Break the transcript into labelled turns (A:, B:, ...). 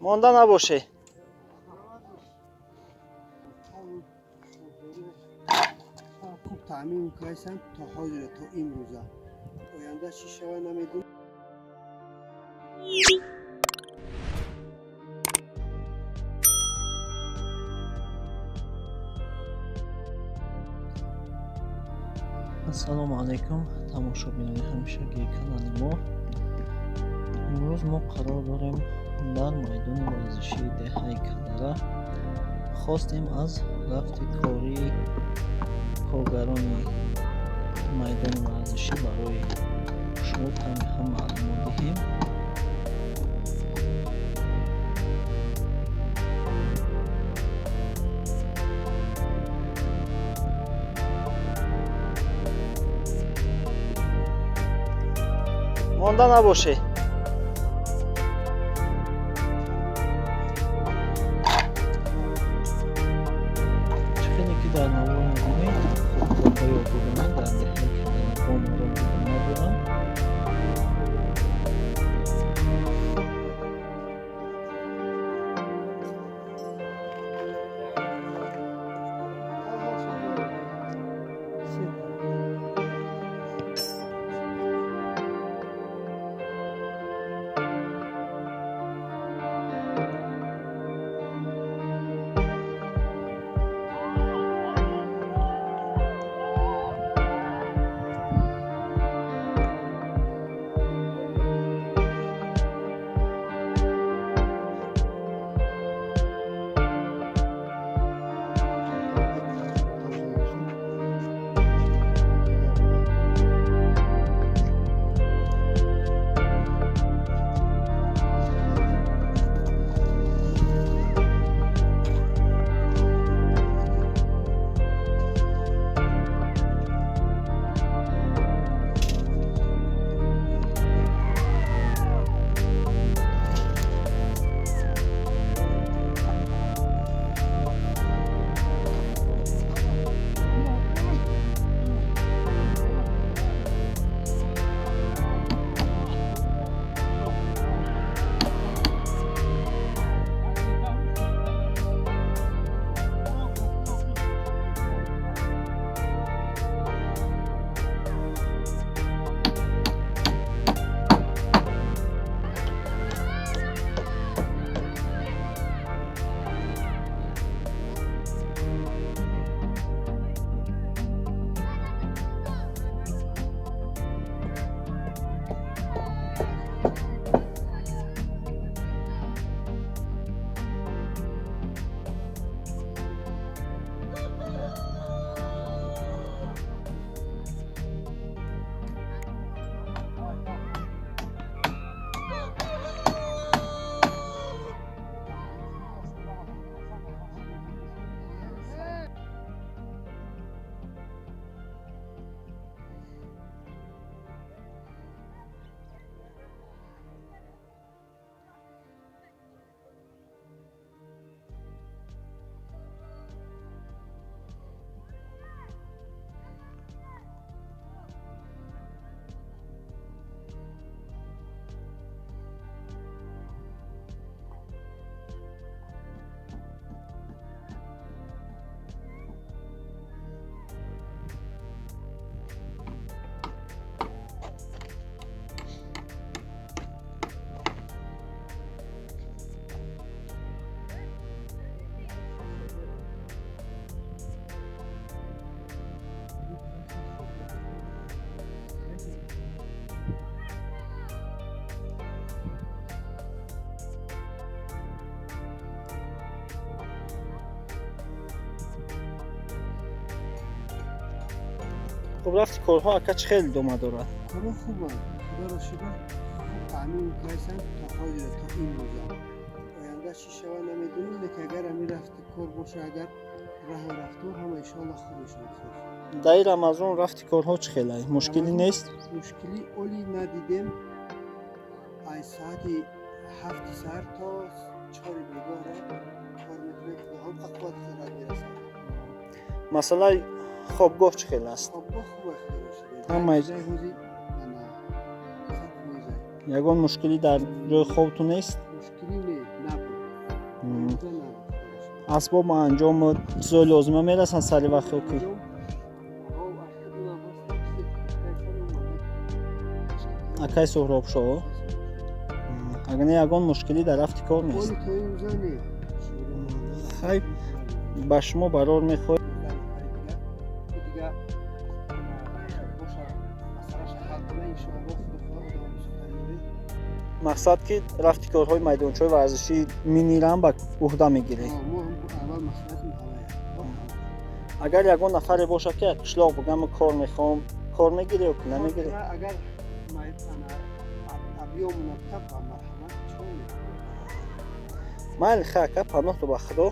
A: مانده نباشه.
B: خوب تعمیم کردن تا حاضر تا این روزه آینده چی شود نمیدونم.
A: ассалому алайкум тамошобинони ҳамешагии канали мо. имрӯз мо қарор дорем дар майдони варзишии деҳаи Кадара хостем аз рафти кории коргарони майдони варзишӣ барои шумо каме ҳам маълумот диҳем. مانده نباشه. چخیلی که در نوار می‌بینید خودهای آبودانه در دهی که در بام را ندارم. خب رفتی کارها اکچ خیلی دومه دارد.
B: کارها خوبه. خدا را شکر خوب تعمیم کردن تا حاضر تا این روزه آینده چی شود نمیدونیم. لیکن اگر همی رفتی کار باشه اگر راه رفتار هم انشاءالله خوبش میشه.
A: در این رمضان رفتی کارها چه خیلی مشکلی نیست؟
B: مشکلی اولی ندیدیم. از ساعت 7 سر تا 4 بیگاه کار میکنیم که هم قوت خیلی میرسه.
A: مثلا خوابگاه چه خیلی است؟
B: خوابگاه خوبه خیلی
A: هم
B: شده. یگان
A: مشکلی در روی خوابتون نیست؟
B: مشکلی نبود. اینجا نرفته.
A: اسباب انجام و چیزای لازمه میرسن سری وقت که
B: انجام. آقا وقتی دونم هست
A: اکای سهراب شو اگر نه یگان مشکلی در رفت کار نیست
B: ولی تو اینجا نی.
A: خیلی به شما برار میخواد
B: دیگه
A: مقصد که رفتی کارهای میدانچه‌های ورزشی مینیرم به عهده میگیری اگر یگان نفری باشه که قشلاق بگم کار میخوام کار میگیری یا نمیگیری
B: اگر ابیام مرتب و مرحمت چون
A: مال خاکه پناه تو به خدا